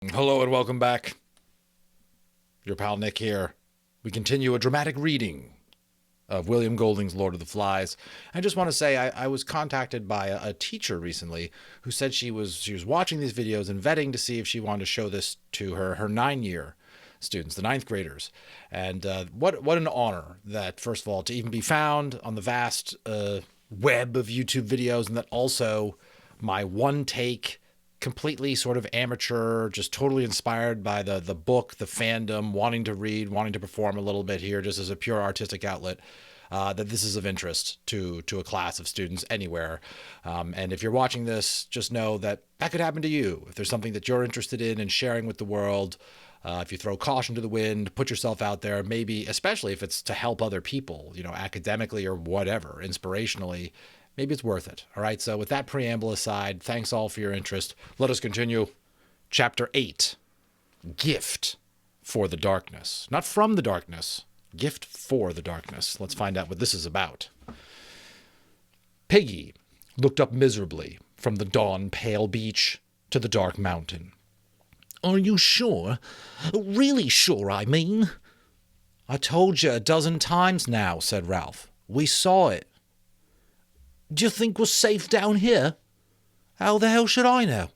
Hello and welcome back. Your pal Nick here. We continue a dramatic reading of William Golding's Lord of the Flies. I just want to say I was contacted by a teacher recently who said she was watching these videos and vetting to see if she wanted to show this to her 9-year students, the 9th graders. And what an honor that, first of all, to even be found on the vast web of YouTube videos, and that also my one take, completely sort of amateur, just totally inspired by the book, the fandom, wanting to read, wanting to perform a little bit here just as a pure artistic outlet, that this is of interest to a class of students anywhere. And if you're watching this, just know that could happen to you. If there's something that you're interested in sharing with the world, if you throw caution to the wind, put yourself out there, maybe, especially if it's to help other people, academically or whatever, inspirationally, maybe it's worth it. All right. So with that preamble aside, thanks all for your interest. Let us continue. Chapter 8, Gift for the Darkness. Not from the darkness, gift for the darkness. Let's find out what this is about. Piggy looked up miserably from the dawn-pale beach to the dark mountain. Are you sure? Really sure, I mean? I told you a dozen times now, said Ralph. We saw it. Do you think we're safe down here? How the hell should I know?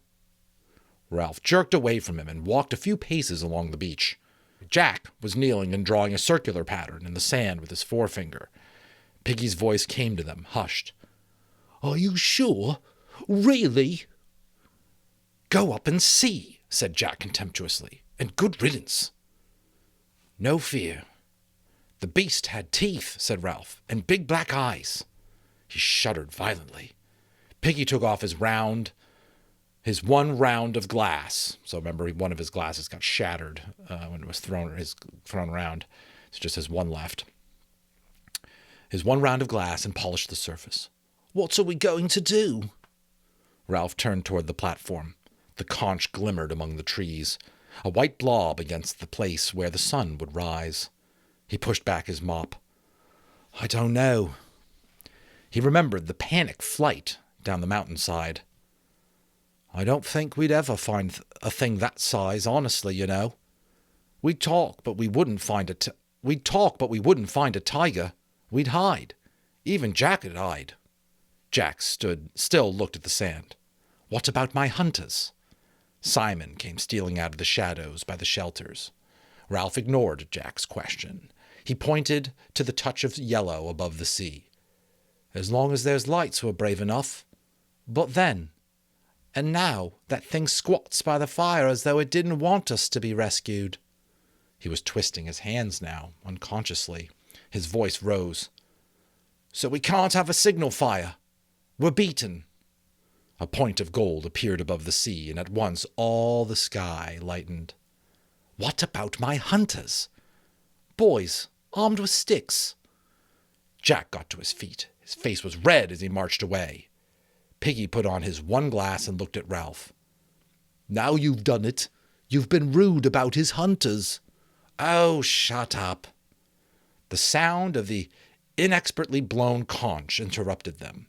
Ralph jerked away from him and walked a few paces along the beach. Jack was kneeling and drawing a circular pattern in the sand with his forefinger. Piggy's voice came to them, hushed. Are you sure? Really? Go up and see, said Jack contemptuously, and good riddance. No fear. The beast had teeth, said Ralph, and big black eyes. He shuddered violently. Piggy took off his one round of glass. So remember, one of his glasses got shattered when it was thrown around. It's just his one left. His one round of glass and polished the surface. What are we going to do? Ralph turned toward the platform. The conch glimmered among the trees, a white blob against the place where the sun would rise. He pushed back his mop. I don't know. He remembered the panic flight down the mountainside. I don't think we'd ever find a thing that size, honestly, We'd talk, but we wouldn't find a tiger. We'd hide. Even Jack had hide. Jack still looked at the sand. What about my hunters? Simon came stealing out of the shadows by the shelters. Ralph ignored Jack's question. He pointed to the touch of yellow above the sea. As long as there's lights, we're brave enough. But then, and now, that thing squats by the fire as though it didn't want us to be rescued. He was twisting his hands now, unconsciously. His voice rose. So we can't have a signal fire. We're beaten. A point of gold appeared above the sea, and at once all the sky lightened. What about my hunters? Boys, armed with sticks. Jack got to his feet. His face was red as he marched away. Piggy put on his one glass and looked at Ralph. Now you've done it. You've been rude about his hunters. Oh, shut up. The sound of the inexpertly blown conch interrupted them.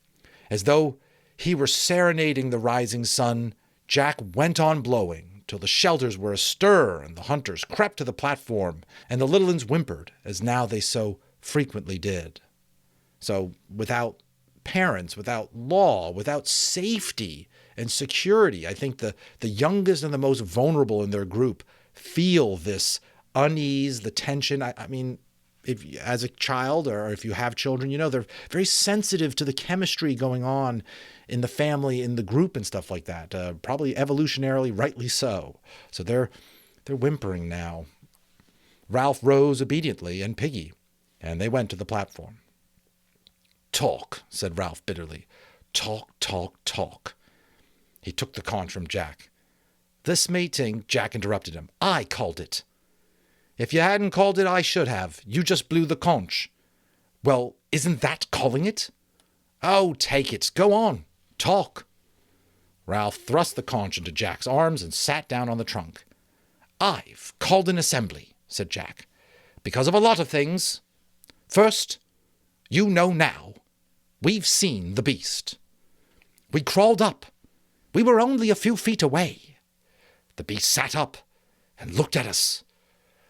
As though he were serenading the rising sun, Jack went on blowing till the shelters were astir and the hunters crept to the platform and the little ones whimpered, as now they so frequently did. So without parents, without law, without safety and security, I think the youngest and the most vulnerable in their group feel this unease, the tension. I mean, if as a child or if you have children, they're very sensitive to the chemistry going on in the family, in the group and stuff like that. Probably evolutionarily, rightly so. So they're whimpering now. Ralph rose obediently and Piggy, and they went to the platform. Talk, said Ralph bitterly. Talk, talk, talk. He took the conch from Jack. This meeting, Jack interrupted him. I called it. If you hadn't called it, I should have. You just blew the conch. Well, isn't that calling it? Oh, take it. Go on. Talk. Ralph thrust the conch into Jack's arms and sat down on the trunk. I've called an assembly, said Jack, because of a lot of things. First, you know now, we've seen the beast. We crawled up. We were only a few feet away. The beast sat up and looked at us.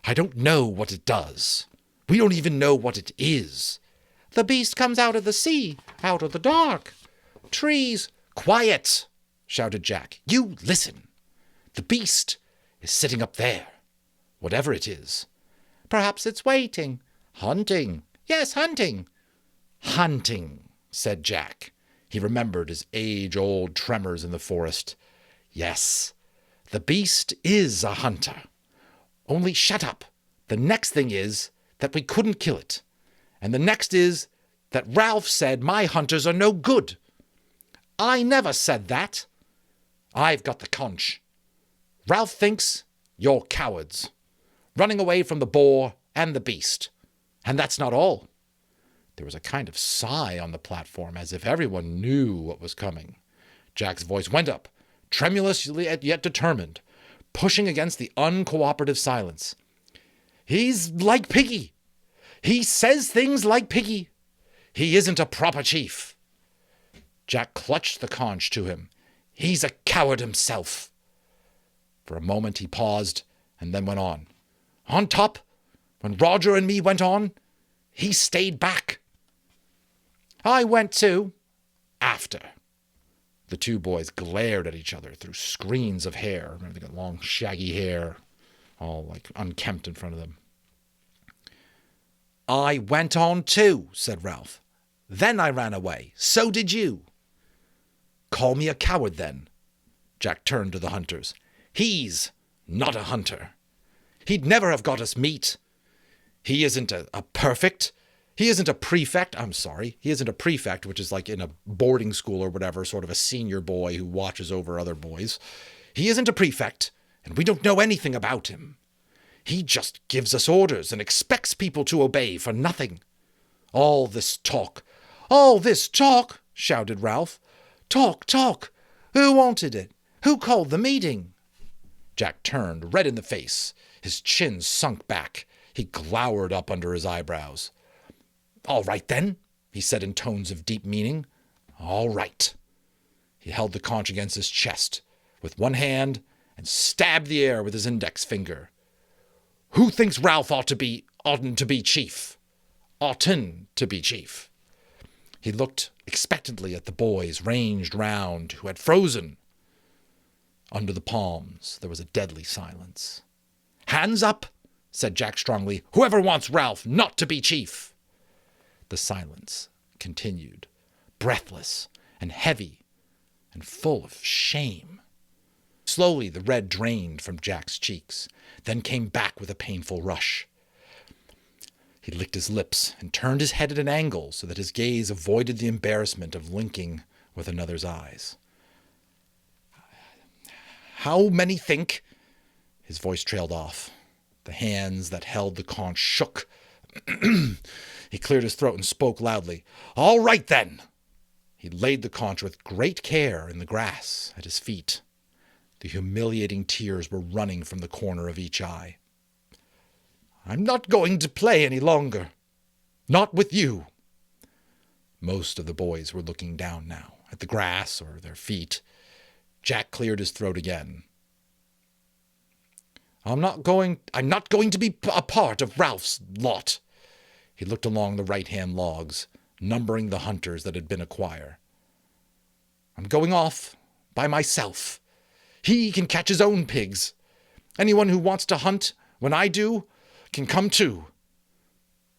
I don't know what it does. We don't even know what it is. The beast comes out of the sea, out of the dark. Trees. Quiet, shouted Jack. You listen. The beast is sitting up there, whatever it is. Perhaps it's waiting. Hunting. Yes, hunting. Hunting, said Jack. He remembered his age-old tremors in the forest. Yes, the beast is a hunter. Only shut up. The next thing is that we couldn't kill it. And the next is that Ralph said my hunters are no good. I never said that. I've got the conch. Ralph thinks you're cowards, running away from the boar and the beast. And that's not all. There was a kind of sigh on the platform, as if everyone knew what was coming. Jack's voice went up, tremulously yet determined, pushing against the uncooperative silence. He's like Piggy. He says things like Piggy. He isn't a proper chief. Jack clutched the conch to him. He's a coward himself. For a moment he paused and then went on. On top, when Roger and me went on, he stayed back. I went too. After. The two boys glared at each other through screens of hair. Remember, they got long, shaggy hair, all like unkempt in front of them. I went on too, said Ralph. Then I ran away. So did you. Call me a coward, then. Jack turned to the hunters. He's not a hunter. He'd never have got us meat. He isn't a perfect. He isn't a prefect. He isn't a prefect, which is like in a boarding school or whatever, sort of a senior boy who watches over other boys. He isn't a prefect, and we don't know anything about him. He just gives us orders and expects people to obey for nothing. All this talk, shouted Ralph. Talk. Who wanted it? Who called the meeting? Jack turned, red in the face. His chin sunk back. He glowered up under his eyebrows. All right, then, he said in tones of deep meaning. All right. He held the conch against his chest with one hand and stabbed the air with his index finger. Who thinks Ralph oughtn't to be chief? Oughtn't to be chief. He looked expectantly at the boys ranged round who had frozen. Under the palms, there was a deadly silence. Hands up, said Jack strongly. Whoever wants Ralph not to be chief. The silence continued, breathless and heavy and full of shame. Slowly the red drained from Jack's cheeks, then came back with a painful rush. He licked his lips and turned his head at an angle so that his gaze avoided the embarrassment of linking with another's eyes. How many think? His voice trailed off. The hands that held the conch shook. He cleared his throat and spoke loudly. All right, then. He laid the conch with great care in the grass at his feet. The humiliating tears were running from the corner of each eye. I'm not going to play any longer. Not with you. Most of the boys were looking down now, at the grass or their feet. Jack cleared his throat again. I'm not going to be a part of Ralph's lot. He looked along the right-hand logs, numbering the hunters that had been a choir. I'm going off by myself. He can catch his own pigs. Anyone who wants to hunt when I do can come too.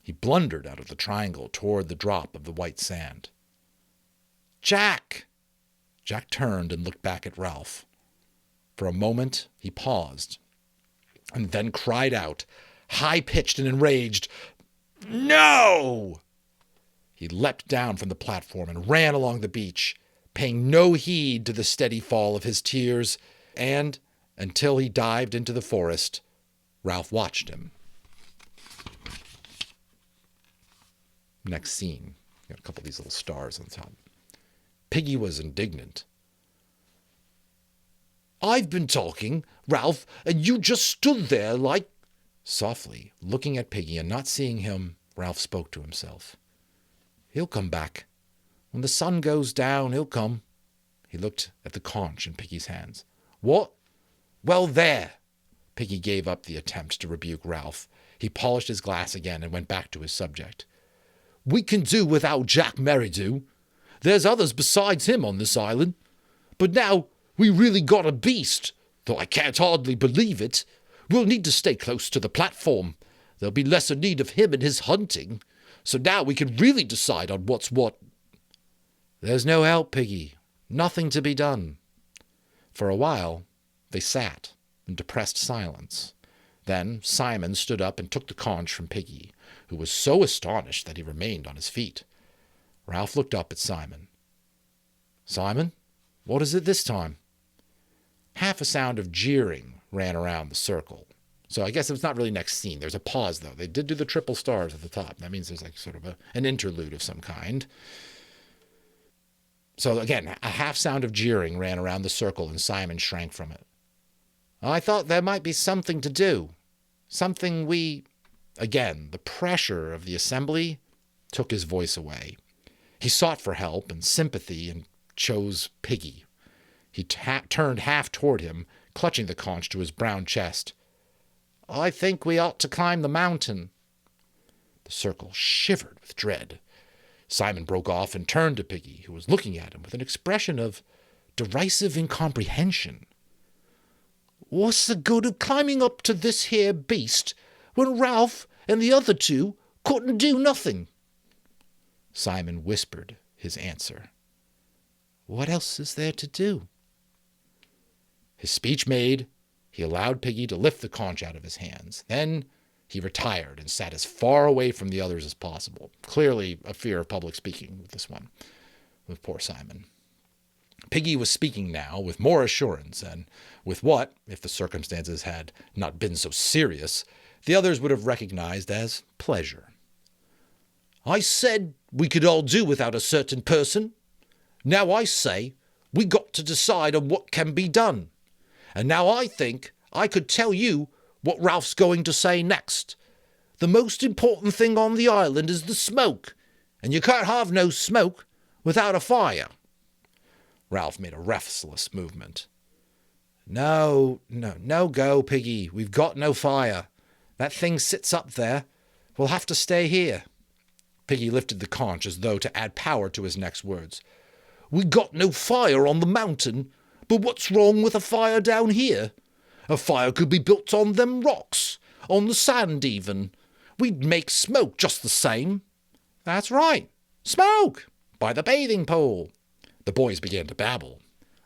He blundered out of the triangle toward the drop of the white sand. Jack! Jack turned and looked back at Ralph. For a moment he paused, and then cried out, high-pitched and enraged, No! He leapt down from the platform and ran along the beach, paying no heed to the steady fall of his tears, and, until he dived into the forest, Ralph watched him. Next scene. Got a couple of these little stars on top. Piggy was indignant. I've been talking, Ralph, and you just stood there like... Softly, looking at Piggy and not seeing him, Ralph spoke to himself. He'll come back. When the sun goes down, he'll come. He looked at the conch in Piggy's hands. What? Well, there. Piggy gave up the attempt to rebuke Ralph. He polished his glass again and went back to his subject. We can do without Jack Merridew. There's others besides him on this island. But now we really got a beast, though I can't hardly believe it. We'll need to stay close to the platform. There'll be lesser need of him and his hunting. So now we can really decide on what's what. There's no help, Piggy. Nothing to be done. For a while, they sat in depressed silence. Then Simon stood up and took the conch from Piggy, who was so astonished that he remained on his feet. Ralph looked up at Simon. Simon, what is it this time? Half a sound of jeering ran around the circle. So I guess it's not really next scene. There's a pause, though. They did do the triple stars at the top. That means there's like sort of an interlude of some kind. So again, a half sound of jeering ran around the circle, and Simon shrank from it. I thought there might be something to do. Something we... Again, the pressure of the assembly took his voice away. He sought for help and sympathy and chose Piggy. He turned half toward him, clutching the conch to his brown chest. I think we ought to climb the mountain. The circle shivered with dread. Simon broke off and turned to Piggy, who was looking at him with an expression of derisive incomprehension. What's the good of climbing up to this here beast when Ralph and the other two couldn't do nothing? Simon whispered his answer. What else is there to do? His speech made, he allowed Piggy to lift the conch out of his hands. Then he retired and sat as far away from the others as possible. Clearly a fear of public speaking with this one, with poor Simon. Piggy was speaking now with more assurance, and with what, if the circumstances had not been so serious, the others would have recognized as pleasure. I said we could all do without a certain person. Now I say we got to decide on what can be done. And now I think I could tell you what Ralph's going to say next. The most important thing on the island is the smoke, and you can't have no smoke without a fire. Ralph made a restless movement. No go, Piggy. We've got no fire. That thing sits up there. We'll have to stay here. Piggy lifted the conch as though to add power to his next words. We got no fire on the mountain, but what's wrong with a fire down here? A fire could be built on them rocks, on the sand even. We'd make smoke just the same. That's right. Smoke! By the bathing pool. The boys began to babble.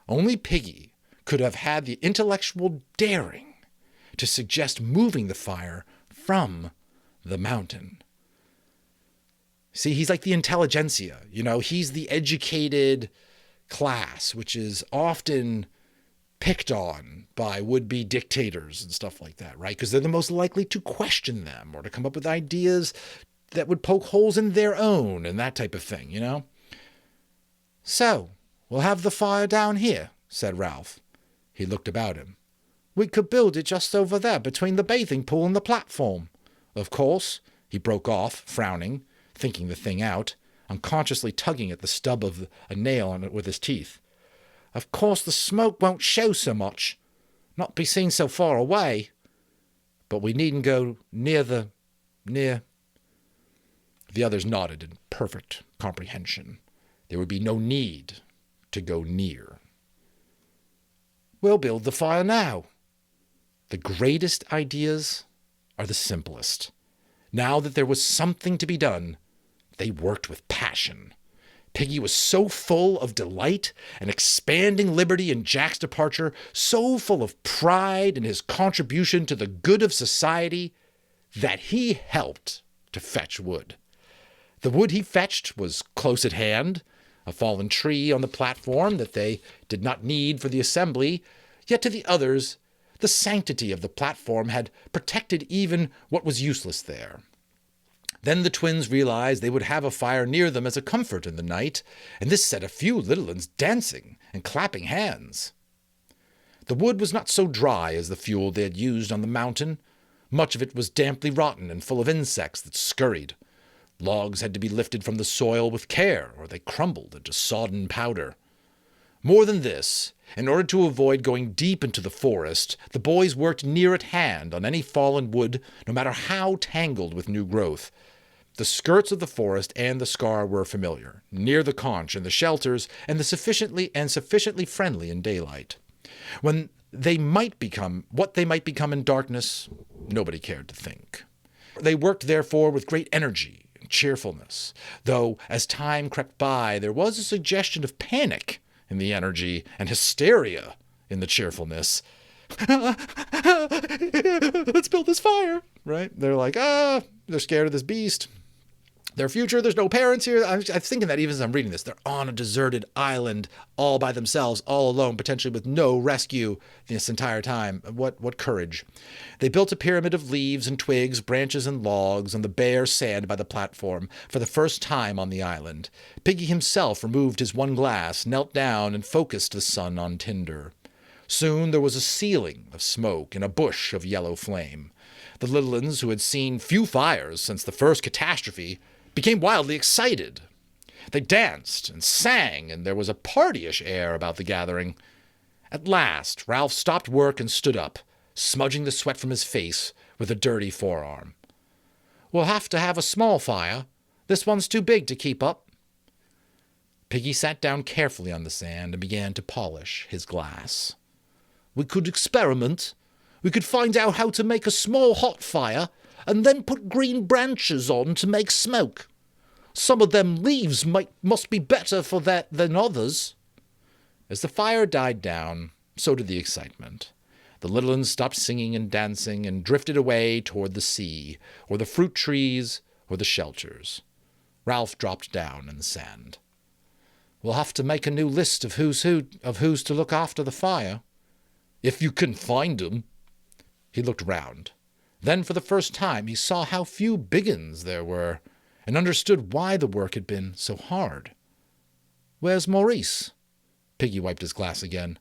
Only Piggy could have had the intellectual daring to suggest moving the fire from the mountain. See, he's like the intelligentsia, he's the educated class, which is often picked on by would-be dictators and stuff like that, right? Because they're the most likely to question them or to come up with ideas that would poke holes in their own and that type of thing, So, we'll have the fire down here, said Ralph. He looked about him. We could build it just over there between the bathing pool and the platform. Of course, he broke off, frowning, thinking the thing out, unconsciously tugging at the stub of a nail on it with his teeth. Of course the smoke won't show so much, not be seen so far away, but we needn't go near. The others nodded in perfect comprehension. There would be no need to go near. We'll build the fire now. The greatest ideas are the simplest. Now that there was something to be done, they worked with passion. Piggy was so full of delight and expanding liberty in Jack's departure, so full of pride in his contribution to the good of society, that he helped to fetch wood. The wood he fetched was close at hand, a fallen tree on the platform that they did not need for the assembly, yet to the others, the sanctity of the platform had protected even what was useless there. Then the twins realized they would have a fire near them as a comfort in the night, and this set a few little ones dancing and clapping hands. The wood was not so dry as the fuel they had used on the mountain. Much of it was damply rotten and full of insects that scurried. Logs had to be lifted from the soil with care, or they crumbled into sodden powder. More than this, in order to avoid going deep into the forest, the boys worked near at hand on any fallen wood, no matter how tangled with new growth. The skirts of the forest and the scar were familiar, near the conch and the shelters, and sufficiently friendly in daylight. What they might become in darkness, nobody cared to think. They worked, therefore, with great energy and cheerfulness, though as time crept by, there was a suggestion of panic in the energy and hysteria in the cheerfulness. Let's build this fire, right? They're like, they're scared of this beast. Their future, there's no parents here. I'm thinking that even as I'm reading this, they're on a deserted island all by themselves, all alone, potentially with no rescue this entire time. What courage. They built a pyramid of leaves and twigs, branches and logs on the bare sand by the platform for the first time on the island. Piggy himself removed his one glass, knelt down, and focused the sun on tinder. Soon there was a ceiling of smoke and a bush of yellow flame. The little ones, who had seen few fires since the first catastrophe, became wildly excited. They danced and sang, and there was a partyish air about the gathering. At last, Ralph stopped work and stood up, smudging the sweat from his face with a dirty forearm. "We'll have to have a small fire. This one's too big to keep up." Piggy sat down carefully on the sand and began to polish his glass. "We could experiment. We could find out how to make a small hot fire and then put green branches on to make smoke. Some of them leaves must be better for that than others." As the fire died down, so did the excitement. The little ones stopped singing and dancing and drifted away toward the sea, or the fruit trees, or the shelters. Ralph dropped down in the sand. "We'll have to make a new list of who's to look after the fire." "If you can find 'em." He looked round. Then, for the first time, he saw how few big uns there were, and understood why the work had been so hard. "Where's Maurice?" Piggy wiped his glass again.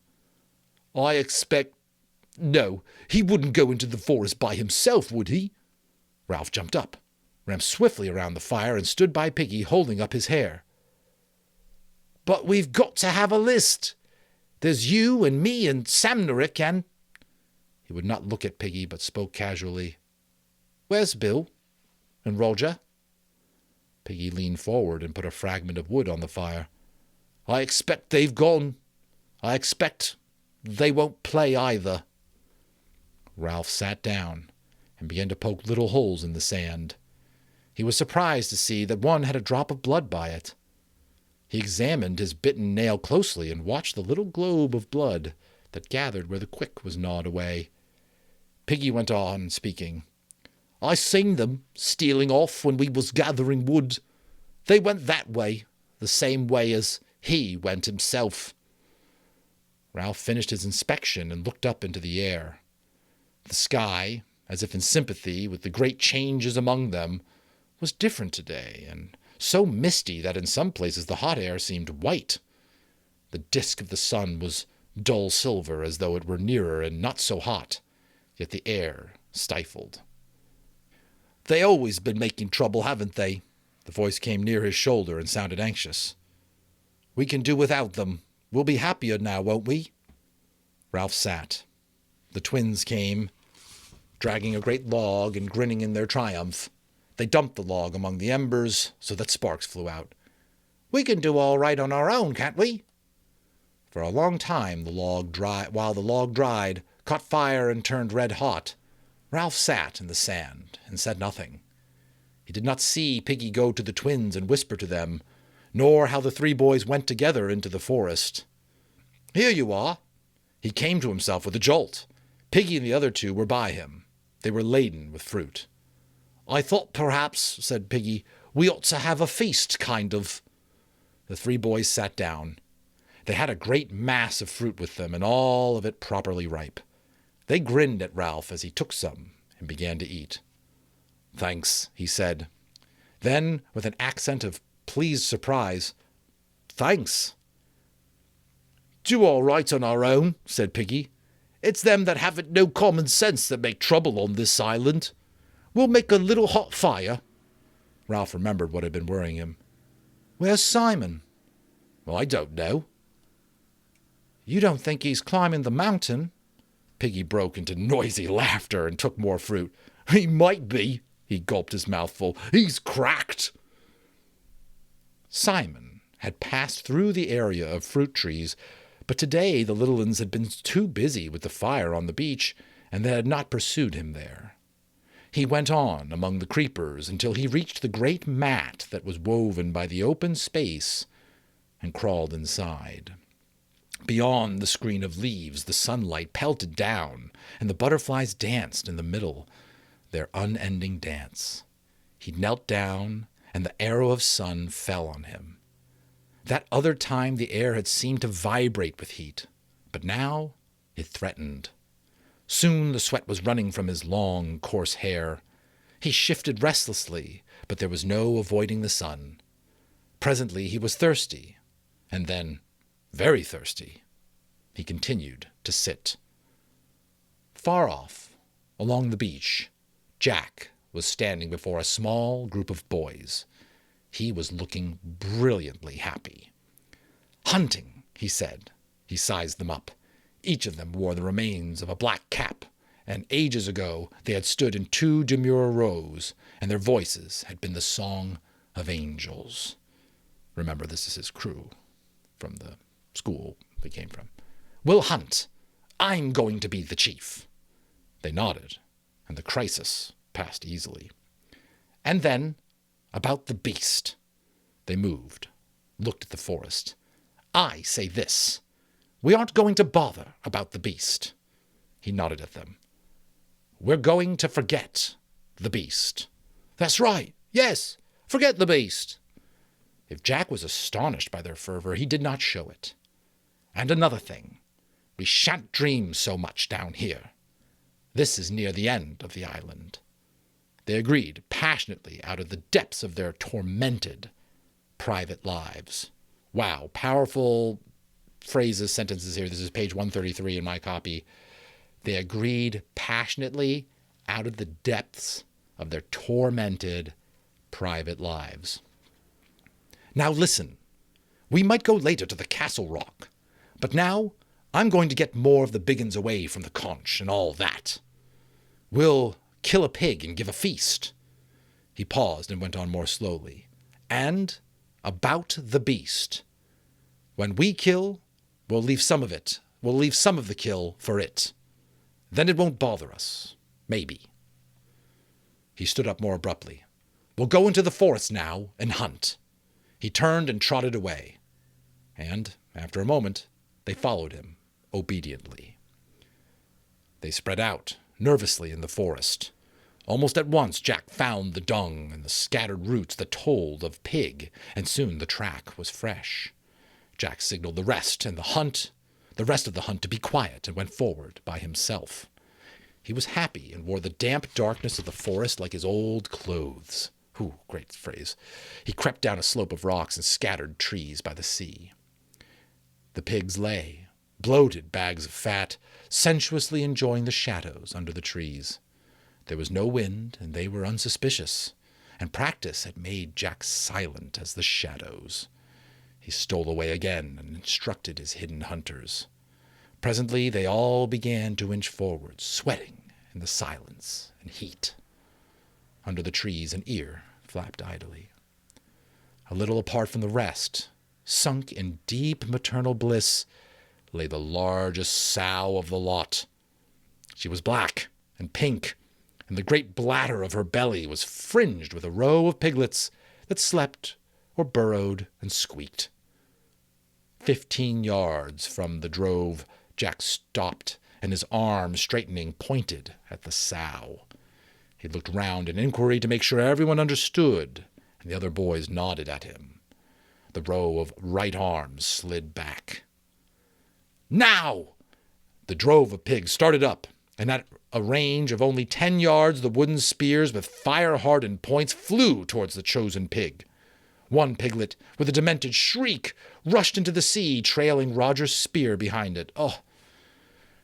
"I expect... No, he wouldn't go into the forest by himself, would he?" Ralph jumped up, ran swiftly around the fire, and stood by Piggy, holding up his hair. "But we've got to have a list. There's you and me and Samnerick and..." He would not look at Piggy, but spoke casually. "Where's Bill? And Roger?" Piggy leaned forward and put a fragment of wood on the fire. "I expect they've gone. I expect they won't play either." Ralph sat down and began to poke little holes in the sand. He was surprised to see that one had a drop of blood by it. He examined his bitten nail closely and watched the little globe of blood that gathered where the quick was gnawed away. Piggy went on, speaking. "I seen them stealing off when we was gathering wood. They went that way, the same way as he went himself." Ralph finished his inspection and looked up into the air. The sky, as if in sympathy with the great changes among them, was different today, and so misty that in some places the hot air seemed white. The disk of the sun was dull silver, as though it were nearer and not so hot, yet the air stifled. "They always been making trouble, haven't they?" The voice came near his shoulder and sounded anxious. "We can do without them. We'll be happier now, won't we?" Ralph sat. The twins came, dragging a great log and grinning in their triumph. They dumped the log among the embers so that sparks flew out. "We can do all right on our own, can't we?" For a long time while the log dried, caught fire and turned red hot, Ralph sat in the sand and said nothing. He did not see Piggy go to the twins and whisper to them, nor how the three boys went together into the forest. "Here you are." He came to himself with a jolt. Piggy and the other two were by him. They were laden with fruit. "I thought perhaps," said Piggy, "we ought to have a feast, kind of." The three boys sat down. They had a great mass of fruit with them, and all of it properly ripe. They grinned at Ralph as he took some and began to eat. "Thanks," he said. Then, with an accent of pleased surprise, "Thanks." "Do all right on our own," said Piggy. "It's them that haven't no common sense that make trouble on this island. We'll make a little hot fire." Ralph remembered what had been worrying him. "Where's Simon?" "I don't know." You don't think he's climbing the mountain? Piggy broke into noisy laughter and took more fruit. He might be, he gulped his mouthful. He's cracked. Simon had passed through the area of fruit trees, but today the little ones had been too busy with the fire on the beach, and they had not pursued him there. He went on among the creepers until he reached the great mat that was woven by the open space and crawled inside. Beyond the screen of leaves, the sunlight pelted down, and the butterflies danced in the middle, their unending dance. He knelt down, and the arrow of sun fell on him. That other time the air had seemed to vibrate with heat, but now it threatened. Soon the sweat was running from his long, coarse hair. He shifted restlessly, but there was no avoiding the sun. Presently he was thirsty, and then very thirsty. He continued to sit. Far off, along the beach, Jack was standing before a small group of boys. He was looking brilliantly happy. Hunting, he said. He sized them up. Each of them wore the remains of a black cap, and ages ago they had stood in 2 demure rows, and their voices had been the song of angels. Remember, this is his crew from the school they came from. We'll hunt. I'm going to be the chief. They nodded, and the crisis passed easily. And then, about the beast. They moved, looked at the forest. I say this. We aren't going to bother about the beast. He nodded at them. We're going to forget the beast. That's right. Yes, forget the beast. If Jack was astonished by their fervor, he did not show it. And another thing. We shan't dream so much down here. This is near the end of the island. They agreed passionately out of the depths of their tormented private lives. Wow, powerful phrases, sentences here. This is page 133 in my copy. They agreed passionately out of the depths of their tormented private lives. Now listen, we might go later to the Castle Rock, but now I'm going to get more of the biggins away from the conch and all that. We'll kill a pig and give a feast. He paused and went on more slowly. And about the beast. When we kill, we'll leave some of the kill for it. Then it won't bother us. Maybe. He stood up more abruptly. We'll go into the forest now and hunt. He turned and trotted away. And, after a moment, they followed him, obediently. They spread out, nervously, in the forest. Almost at once Jack found the dung and the scattered roots that told of pig, and soon the track was fresh. Jack signaled the rest of the hunt to be quiet, and went forward by himself. He was happy and wore the damp darkness of the forest like his old clothes. Great phrase. He crept down a slope of rocks and scattered trees by the sea. The pigs lay, bloated bags of fat, sensuously enjoying the shadows under the trees. There was no wind, and they were unsuspicious, and practice had made Jack silent as the shadows. He stole away again and instructed his hidden hunters. Presently they all began to inch forward, sweating in the silence and heat. Under the trees an ear flapped idly. A little apart from the rest, sunk in deep maternal bliss, lay the largest sow of the lot. She was black and pink, and the great bladder of her belly was fringed with a row of piglets that slept or burrowed and squeaked. 15 yards from the drove, Jack stopped, and his arm, straightening, pointed at the sow. He looked round in inquiry to make sure everyone understood, and the other boys nodded at him. The row of right arms slid back. Now! The drove of pigs started up, and at a range of only 10 yards, the wooden spears with fire-hardened points flew towards the chosen pig. One piglet, with a demented shriek, rushed into the sea, trailing Roger's spear behind it. Oh!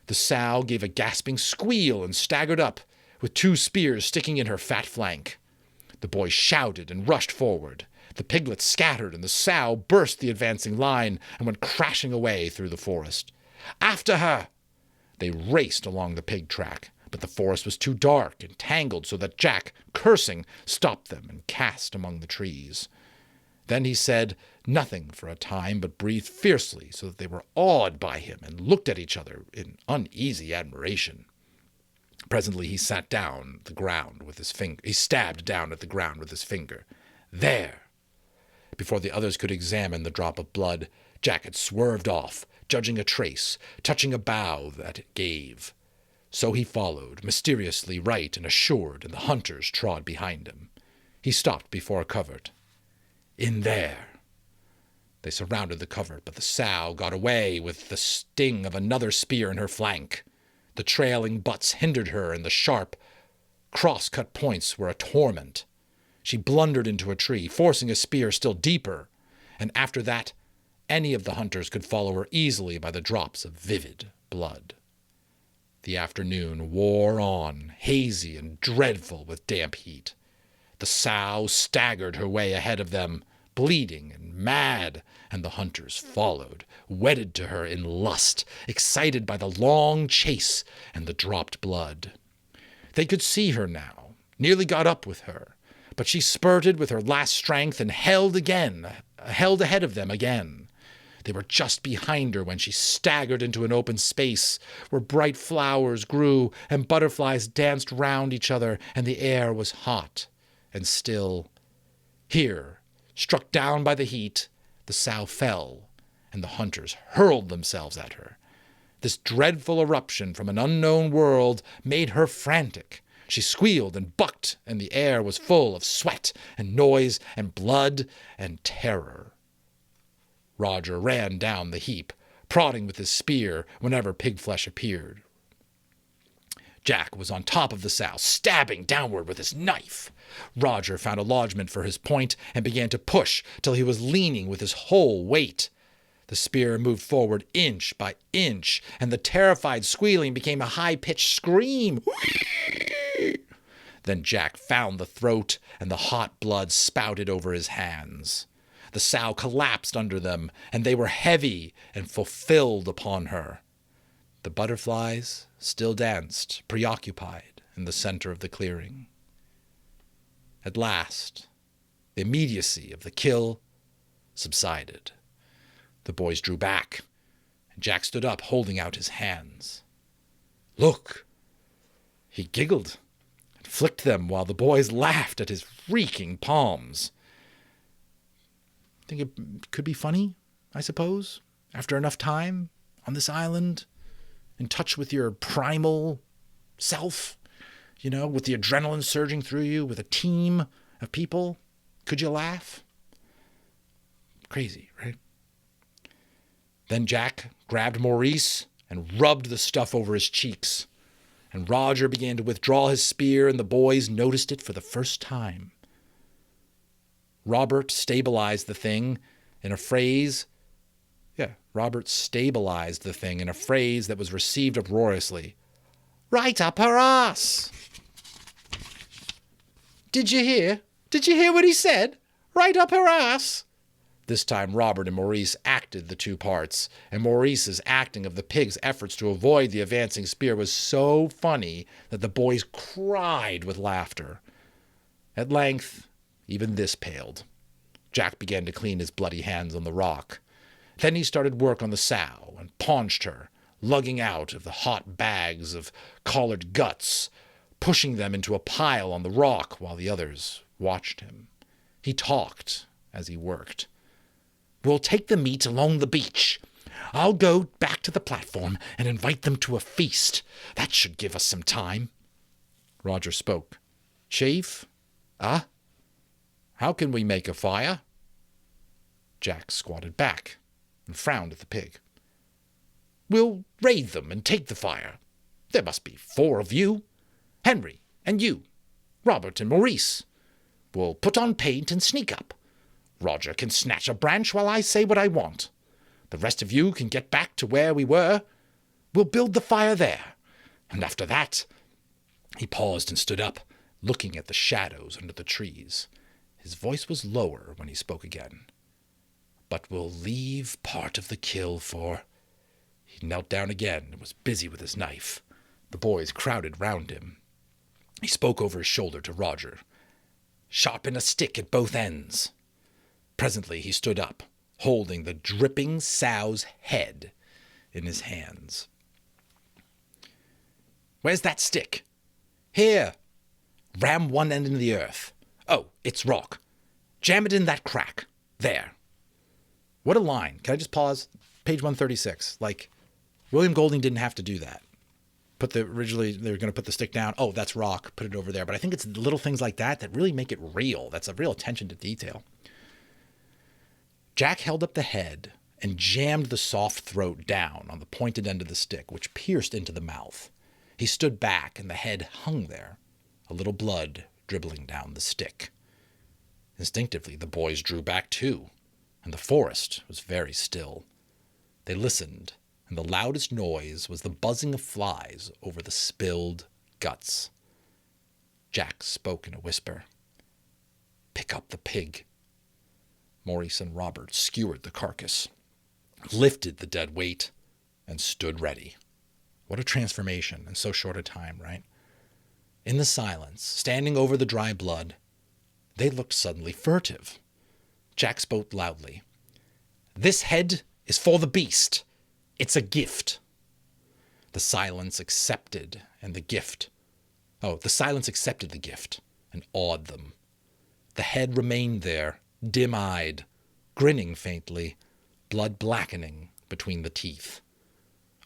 The sow gave a gasping squeal and staggered up, with 2 spears sticking in her fat flank. The boys shouted and rushed forward. The piglets scattered, and the sow burst the advancing line and went crashing away through the forest. After her! They raced along the pig track, but the forest was too dark and tangled so that Jack, cursing, stopped them and cast among the trees. Then he said nothing for a time, but breathed fiercely so that they were awed by him and looked at each other in uneasy admiration. Presently he sat down the ground with his finger. He stabbed down at the ground with his finger. There! Before the others could examine the drop of blood, Jack had swerved off, judging a trace, touching a bough that it gave. So he followed, mysteriously right and assured, and the hunters trod behind him. He stopped before a covert. In there. They surrounded the covert, but the sow got away with the sting of another spear in her flank. The trailing butts hindered her, and the sharp, cross-cut points were a torment. She blundered into a tree, forcing a spear still deeper, and after that, any of the hunters could follow her easily by the drops of vivid blood. The afternoon wore on, hazy and dreadful with damp heat. The sow staggered her way ahead of them, bleeding and mad, and the hunters followed, wedded to her in lust, excited by the long chase and the dropped blood. They could see her now, nearly got up with her, but she spurted with her last strength and held ahead of them again. They were just behind her when she staggered into an open space where bright flowers grew and butterflies danced round each other, and the air was hot and still. Here, struck down by the heat, the sow fell, and the hunters hurled themselves at her. This dreadful eruption from an unknown world made her frantic. She squealed and bucked, and the air was full of sweat and noise and blood and terror. Roger ran down the heap, prodding with his spear whenever pig-flesh appeared. Jack was on top of the sow, stabbing downward with his knife. Roger found a lodgment for his point and began to push till he was leaning with his whole weight. The spear moved forward inch by inch, and the terrified squealing became a high-pitched scream. Then Jack found the throat, and the hot blood spouted over his hands. The sow collapsed under them, and they were heavy and fulfilled upon her. The butterflies still danced, preoccupied, in the center of the clearing. At last, the immediacy of the kill subsided. The boys drew back, and Jack stood up, holding out his hands. Look! He giggled and flicked them while the boys laughed at his reeking palms. Think it could be funny, I suppose, after enough time on this island, in touch with your primal self, with the adrenaline surging through you, with a team of people. Could you laugh? Crazy, right? Then Jack grabbed Maurice and rubbed the stuff over his cheeks, and Roger began to withdraw his spear, and the boys noticed it for the first time. Robert stabilized the thing in a phrase that was received uproariously. Right up her ass! Did you hear? Did you hear what he said? Right up her ass! This time Robert and Maurice acted the two parts, and Maurice's acting of the pig's efforts to avoid the advancing spear was so funny that the boys cried with laughter. At length, even this paled. Jack began to clean his bloody hands on the rock. Then he started work on the sow and paunched her, lugging out of the hot bags of collared guts, pushing them into a pile on the rock while the others watched him. He talked as he worked. We'll take the meat along the beach. I'll go back to the platform and invite them to a feast. That should give us some time. Roger spoke. Chief? How can we make a fire? Jack squatted back and frowned at the pig. We'll raid them and take the fire. There must be 4 of you. Henry and you. Robert and Maurice. We'll put on paint and sneak up. Roger can snatch a branch while I say what I want. The rest of you can get back to where we were. We'll build the fire there. And after that... He paused and stood up, looking at the shadows under the trees. His voice was lower when he spoke again. But we'll leave part of the kill for He knelt down again and was busy with his knife. The boys crowded round him. He spoke over his shoulder to Roger. "Sharpen a stick at both ends." Presently he stood up, holding the dripping sow's head in his hands. "Where's that stick?" "Here." "Ram one end into the earth. Oh, it's rock. Jam it in that crack. There." What a line. Can I just pause? Page 136. Like, William Golding didn't have to do that. Originally, they were going to put the stick down. Oh, that's rock. Put it over there. But I think it's little things like that that really make it real. That's a real attention to detail. Jack held up the head and jammed the soft throat down on the pointed end of the stick, which pierced into the mouth. He stood back, and the head hung there, a little blood dribbling down the stick. Instinctively, the boys drew back too, and the forest was very still. They listened, and the loudest noise was the buzzing of flies over the spilled guts. Jack spoke in a whisper. "Pick up the pig." Maurice and Robert skewered the carcass, lifted the dead weight, and stood ready. What a transformation in so short a time, right? In the silence, standing over the dry blood, they looked suddenly furtive. Jack spoke loudly. "This head is for the beast. It's a gift." The silence accepted the gift and awed them. The head remained there, dim-eyed, grinning faintly, blood blackening between the teeth.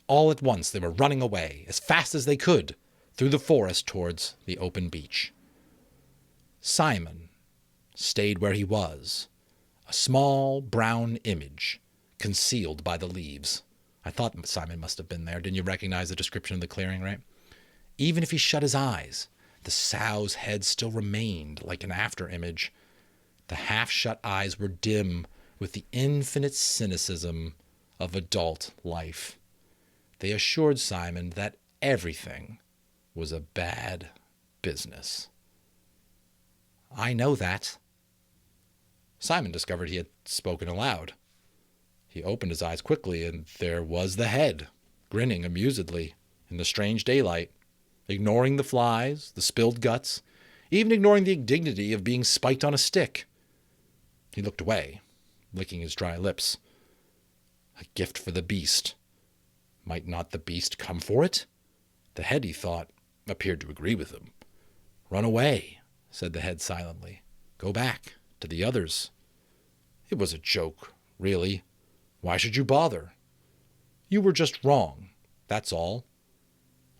All at once they were running away, as fast as they could, through the forest towards the open beach. Simon stayed where he was, a small brown image concealed by the leaves. I thought Simon must have been there. Didn't you recognize the description of the clearing, right? Even if he shut his eyes, the sow's head still remained like an after-image. The half-shut eyes were dim with the infinite cynicism of adult life. They assured Simon that everything was a bad business. "I know that." Simon discovered he had spoken aloud. He opened his eyes quickly, and there was the head, grinning amusedly in the strange daylight, ignoring the flies, the spilled guts, even ignoring the indignity of being spiked on a stick. He looked away, licking his dry lips. A gift for the beast. Might not the beast come for it? The head, he thought, appeared to agree with him. "Run away," said the head silently. "Go back to the others." It was a joke, really. Why should you bother? You were just wrong, that's all.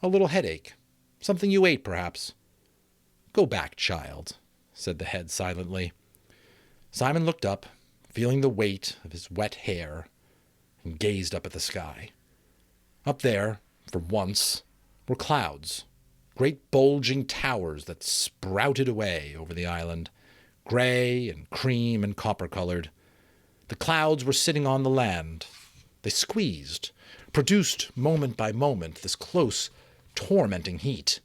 A little headache. Something you ate, perhaps. "Go back, child," said the head silently. Simon looked up, feeling the weight of his wet hair, and gazed up at the sky. Up there, for once, were clouds, great bulging towers that sprouted away over the island, gray and cream and copper-colored. The clouds were sitting on the land. They squeezed, produced moment by moment this close, tormenting heat.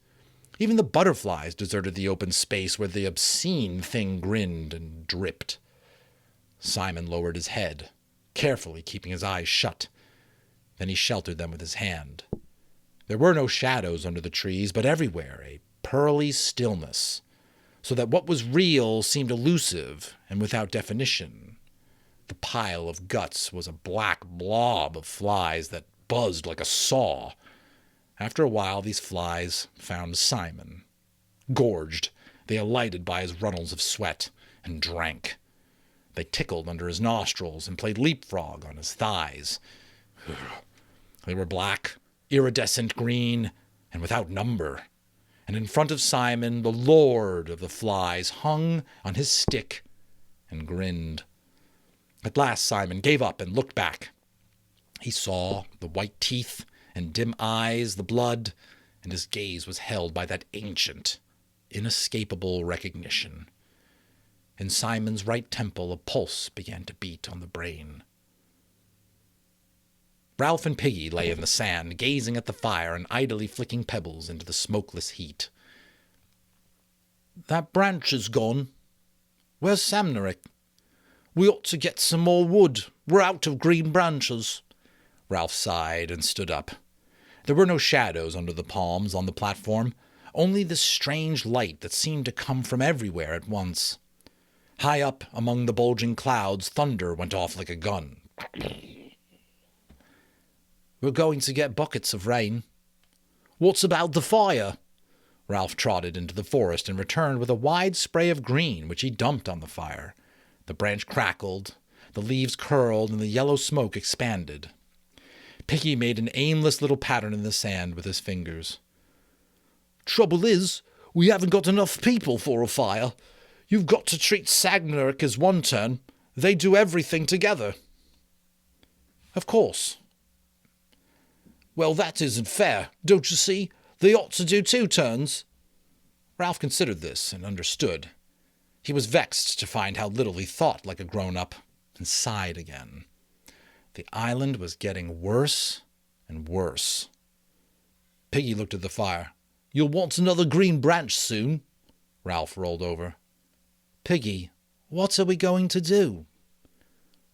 Even the butterflies deserted the open space where the obscene thing grinned and dripped. Simon lowered his head, carefully keeping his eyes shut. Then he sheltered them with his hand. There were no shadows under the trees, but everywhere a pearly stillness, so that what was real seemed elusive and without definition. The pile of guts was a black blob of flies that buzzed like a saw. After a while, these flies found Simon. Gorged, they alighted by his runnels of sweat and drank. They tickled under his nostrils and played leapfrog on his thighs. They were black, iridescent green, and without number. And in front of Simon, the lord of the flies hung on his stick and grinned. At last Simon gave up and looked back. He saw the white teeth and dim eyes, the blood, and his gaze was held by that ancient, inescapable recognition. In Simon's right temple a pulse began to beat on the brain. Ralph and Piggy lay in the sand, gazing at the fire and idly flicking pebbles into the smokeless heat. "That branch is gone. Where's Samnerick? We ought to get some more wood. We're out of green branches. Ralph sighed and stood up. There were no shadows under the palms on the platform, only this strange light that seemed to come from everywhere at once. High up among the bulging clouds, thunder went off like a gun. "We're going to get buckets of rain." "What's about the fire?" Ralph trotted into the forest and returned with a wide spray of green, which he dumped on the fire. The branch crackled, the leaves curled, and the yellow smoke expanded. Piggy made an aimless little pattern in the sand with his fingers. "Trouble is, we haven't got enough people for a fire. You've got to treat Sagnaric as one turn. They do everything together." "Of course." "Well, that isn't fair, don't you see? They ought to do 2 turns." Ralph considered this and understood. He was vexed to find how little he thought like a grown-up, and sighed again. The island was getting worse and worse. Piggy looked at the fire. "You'll want another green branch soon." Ralph rolled over. "Piggy, what are we going to do?"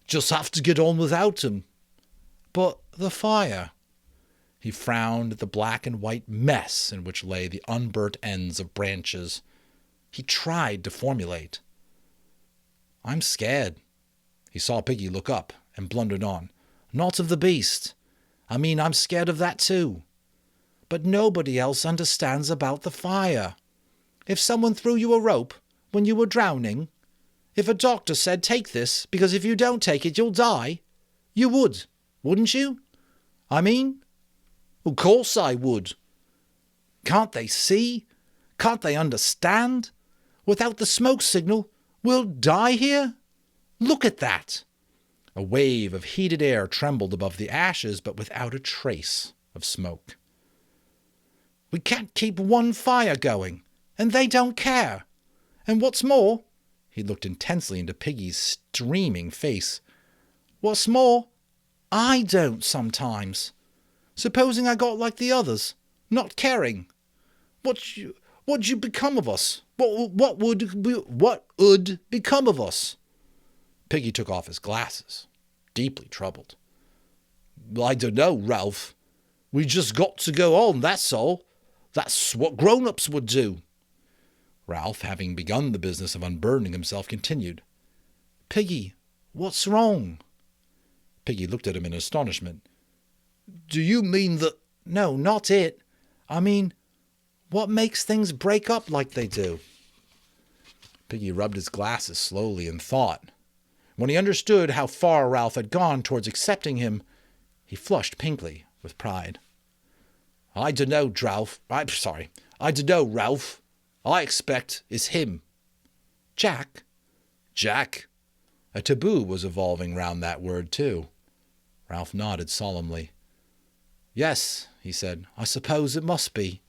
"Just have to get on without 'em." "But the fire." He frowned at the black and white mess in which lay the unburnt ends of branches. He tried to formulate. "I'm scared." He saw Piggy look up and blundered on. "Not of the beast. I mean, I'm scared of that too. But nobody else understands about the fire. If someone threw you a rope when you were drowning, if a doctor said, 'Take this, because if you don't take it, you'll die,' you would, wouldn't you? I mean?" "Of course I would." "Can't they see? Can't they understand? Without the smoke signal, we'll die here. Look at that." A wave of heated air trembled above the ashes, but without a trace of smoke. "We can't keep one fire going, and they don't care. And what's more," he looked intensely into Piggy's streaming face, "what's more, I don't sometimes. Supposing I got like the others, not caring. What'd you become of us? What would become of us?" Piggy took off his glasses, deeply troubled. "I don't know, Ralph. We just got to go on, that's all. That's what grown-ups would do." Ralph, having begun the business of unburdening himself, continued. "Piggy, what's wrong?" Piggy looked at him in astonishment. "Do you mean that—" "No, not it. I mean, what makes things break up like they do?" Piggy rubbed his glasses slowly and thought. When he understood how far Ralph had gone towards accepting him, he flushed pinkly with pride. I dunno, Ralph. I expect it's him." "Jack?" "Jack?" A taboo was evolving round that word, too. Ralph nodded solemnly. "Yes," he said, "I suppose it must be."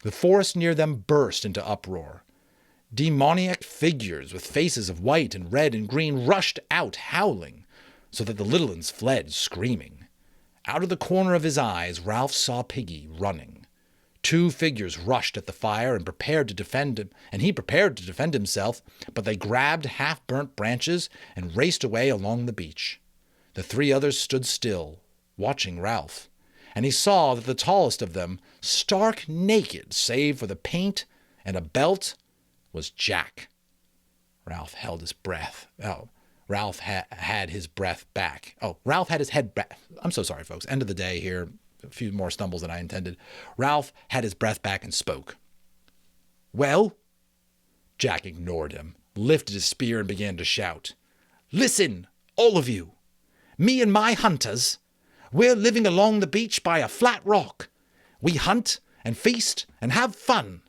The forest near them burst into uproar. Demoniac figures with faces of white and red and green rushed out howling, so that the little ones fled screaming. Out of the corner of his eyes, Ralph saw Piggy running. 2 figures rushed at the fire and prepared to defend him, and he prepared to defend himself, but they grabbed half-burnt branches and raced away along the beach. The 3 others stood still, watching Ralph, and he saw that the tallest of them, stark naked save for the paint and a belt, was Jack. Ralph held his breath. Ralph had his breath back. Ralph had his head back. I'm so sorry, folks. End of the day here. A few more stumbles than I intended. Ralph had his breath back and spoke. "Well?" Jack ignored him, lifted his spear, and began to shout. "Listen, all of you. Me and my hunters, we're living along the beach by a flat rock. We hunt and feast and have fun.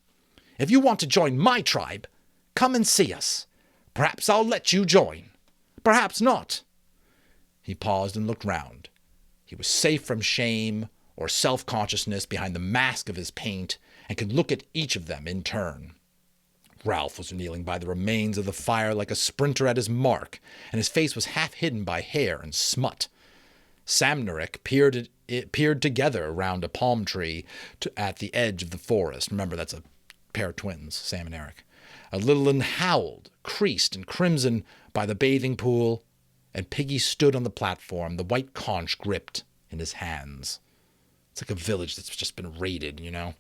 If you want to join my tribe, come and see us. Perhaps I'll let you join. Perhaps not." He paused and looked round. He was safe from shame or self-consciousness behind the mask of his paint, and could look at each of them in turn. Ralph was kneeling by the remains of the fire like a sprinter at his mark, and his face was half hidden by hair and smut. Samneric peered together around a palm tree at the edge of the forest. Remember, that's a pair of twins, Sam and Eric. A little one howled, creased and crimson by the bathing pool, and Piggy stood on the platform, the white conch gripped in his hands. It's like a village that's just been raided, you know.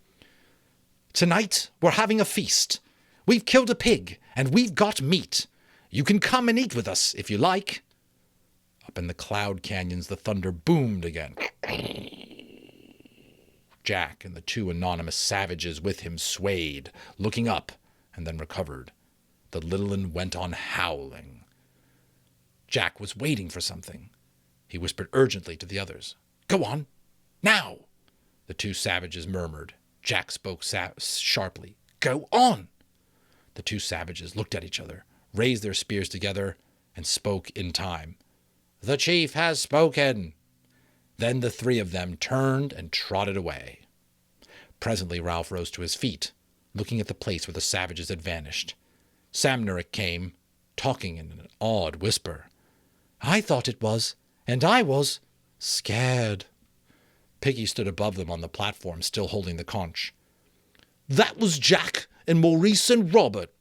Tonight, we're having a feast. We've killed a pig, and we've got meat. You can come and eat with us if you like. Up in the cloud canyons, the thunder boomed again. Jack and the two anonymous savages with him swayed, looking up, and then recovered. The little un went on howling. Jack was waiting for something. He whispered urgently to the others. Go on, now! The two savages murmured. Jack spoke sharply. Go on! The two savages looked at each other, raised their spears together, and spoke in time. The chief has spoken. Then the three of them turned and trotted away. Presently Ralph rose to his feet, looking at the place where the savages had vanished. Samnerick came, talking in an awed whisper. I thought it was, and I was scared. Piggy stood above them on the platform, still holding the conch. That was Jack and Maurice and Robert.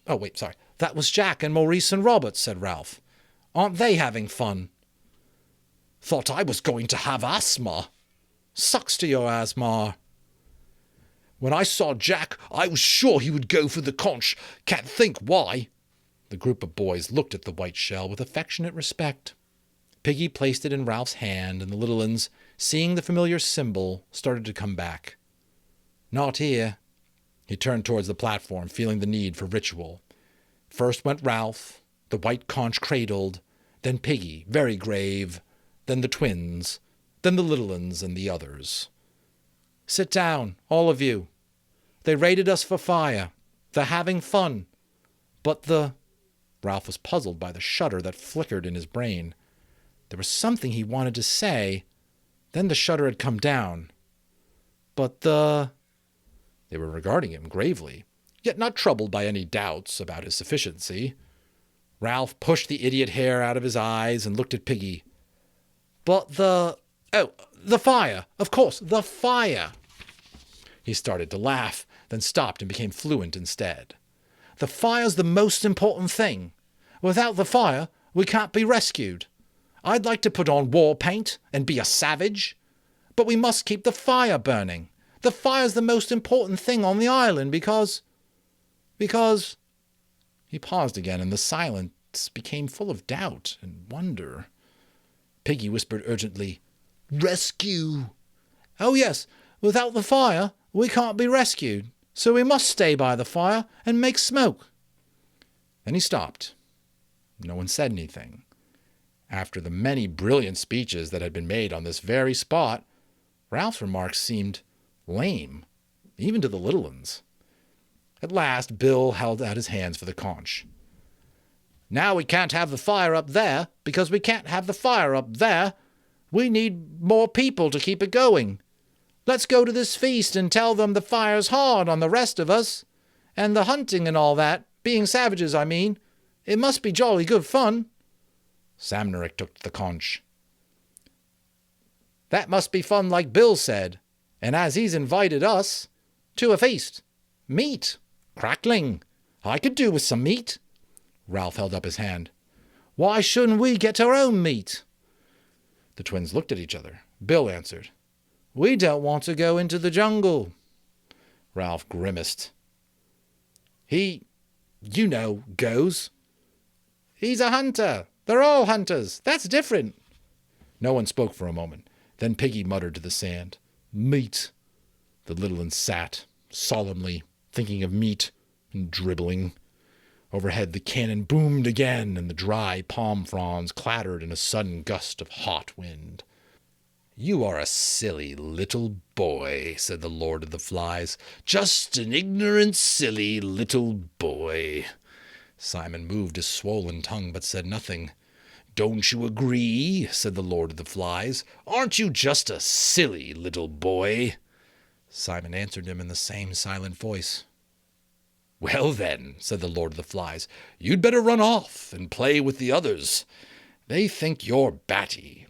Oh, wait, sorry. That was Jack and Maurice and Robert, said Ralph. Aren't they having fun? Thought I was going to have asthma. Sucks to your asthma. When I saw Jack, I was sure he would go for the conch. Can't think why. The group of boys looked at the white shell with affectionate respect. Piggy placed it in Ralph's hand, and the little uns, seeing the familiar symbol, started to come back. Not here. He turned towards the platform, feeling the need for ritual. First went Ralph, the white conch cradled, then Piggy, very grave, then the twins, then the little uns and the others. Sit down, all of you. They raided us for fire. They're having fun. But Ralph was puzzled by the shudder that flickered in his brain. There was something he wanted to say. Then the shudder had come down. But They were regarding him gravely, yet not troubled by any doubts about his sufficiency. Ralph pushed the idiot hair out of his eyes and looked at Piggy. But the fire. Of course, the fire. He started to laugh, then stopped and became fluent instead. The fire's the most important thing. Without the fire, we can't be rescued. I'd like to put on war paint and be a savage, but we must keep the fire burning. The fire's the most important thing on the island because... He paused again, and the silence became full of doubt and wonder. Piggy whispered urgently, Rescue! Oh, yes, without the fire, we can't be rescued, so we must stay by the fire and make smoke. Then he stopped. No one said anything. After the many brilliant speeches that had been made on this very spot, Ralph's remarks seemed lame, even to the little uns. At last, Bill held out his hands for the conch. Now we can't have the fire up there, because we can't have the fire up there. We need more people to keep it going. Let's go to this feast and tell them the fire's hard on the rest of us. And the hunting and all that, being savages, I mean. It must be jolly good fun. Samnerick took the conch. That must be fun like Bill said, and as he's invited us to a feast. Meat. Crackling. I could do with some meat. Ralph held up his hand. Why shouldn't we get our own meat? The twins looked at each other. Bill answered. We don't want to go into the jungle. Ralph grimaced. He, goes. He's a hunter. They're all hunters. That's different. No one spoke for a moment. Then Piggy muttered to the sand. Meat. The little one sat, solemnly, thinking of meat and dribbling. Overhead the cannon boomed again, and the dry palm fronds clattered in a sudden gust of hot wind. You are a silly little boy, said the Lord of the Flies. Just an ignorant, silly little boy. Simon moved his swollen tongue, but said nothing. Don't you agree? Said the Lord of the Flies. Aren't you just a silly little boy? Simon answered him in the same silent voice. Well then, said the Lord of the Flies, you'd better run off and play with the others. They think you're batty.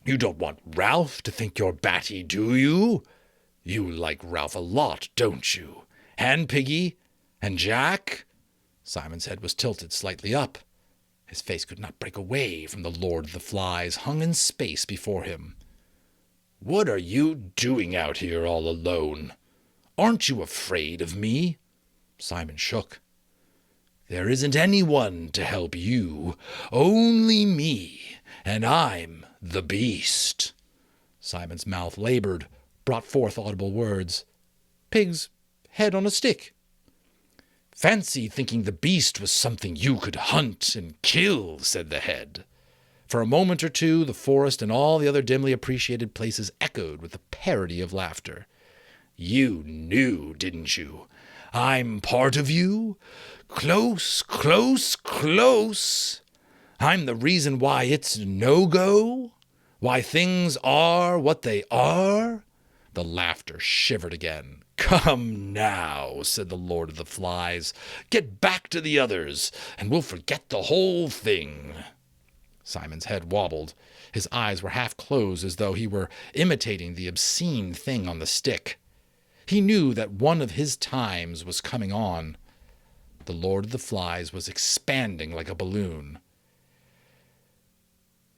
You don't want Ralph to think you're batty, do you? You like Ralph a lot, don't you? And Piggy? And Jack? Simon's head was tilted slightly up. His face could not break away from the Lord of the Flies, hung in space before him. What are you doing out here all alone? Aren't you afraid of me? Simon shook. There isn't anyone to help you, only me, and I'm the beast. Simon's mouth labored, brought forth audible words. Pig's head on a stick. Fancy thinking the beast was something you could hunt and kill, said the head. For a moment or two, the forest and all the other dimly appreciated places echoed with a parody of laughter. You knew, didn't you? I'm part of you. Close, close, close. I'm the reason why it's no-go, why things are what they are. The laughter shivered again. Come now, said the Lord of the Flies. Get back to the others, and we'll forget the whole thing. Simon's head wobbled. His eyes were half closed as though he were imitating the obscene thing on the stick. He knew that one of his times was coming on. The Lord of the Flies was expanding like a balloon.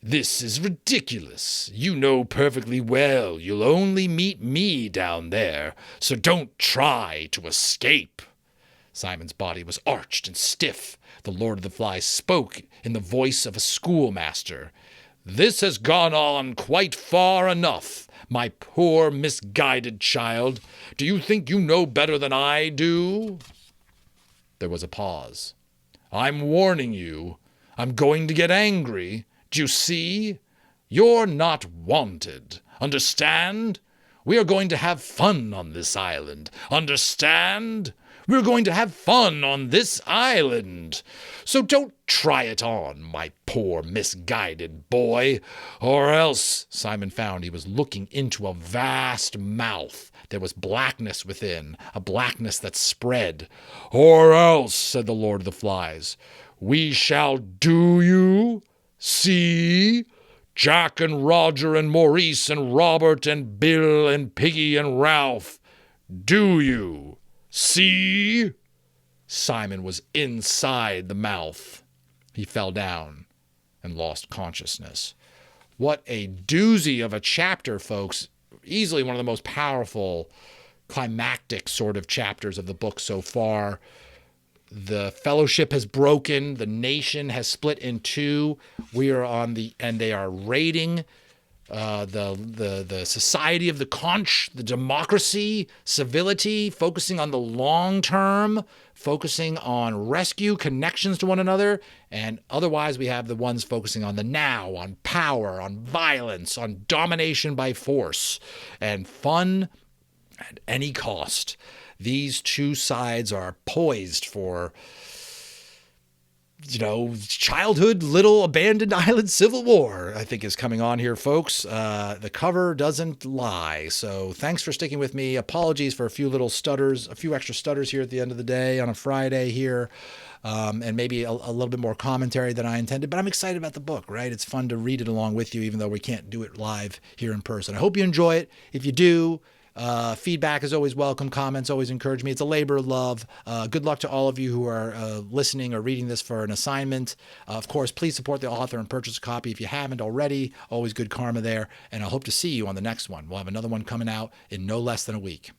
This is ridiculous. You know perfectly well you'll only meet me down there, so don't try to escape. Simon's body was arched and stiff. The Lord of the Flies spoke in the voice of a schoolmaster. This has gone on quite far enough, my poor misguided child. Do you think you know better than I do? There was a pause. I'm warning you. I'm going to get angry. Do you see? You're not wanted. Understand? We are going to have fun on this island. Understand? We're going to have fun on this island. So don't try it on, my poor misguided boy, or else. Simon found he was looking into a vast mouth. There was blackness within, a blackness that spread. Or else, said the Lord of the Flies, we shall do you. See? Jack and Roger and Maurice and Robert and Bill and Piggy and Ralph. Do you? See? Simon was inside the mouth. He fell down and lost consciousness. What a doozy of a chapter, folks. Easily one of the most powerful, climactic sort of chapters of the book so far. The fellowship has broken. The nation has split in two. We are on the, and they are raiding the society of the Conch, the democracy, civility, focusing on the long term, focusing on rescue, connections to one another, and otherwise we have the ones focusing on the now, on power, on violence, on domination by force, and fun at any cost. These two sides are poised for, childhood, little abandoned island civil war, I think is coming on here, folks. The cover doesn't lie. So thanks for sticking with me. Apologies for a few little stutters, a few extra stutters here at the end of the day on a Friday here. And maybe a little bit more commentary than I intended, but I'm excited about the book, right? It's fun to read it along with you, even though we can't do it live here in person. I hope you enjoy it. If you do, feedback is always welcome. Comments always encourage me. It's a labor of love. Good luck to all of you who are listening or reading this for an assignment. Of course, please support the author and purchase a copy if you haven't already. Always good karma there. And I hope to see you on the next one. We'll have another one coming out in no less than a week.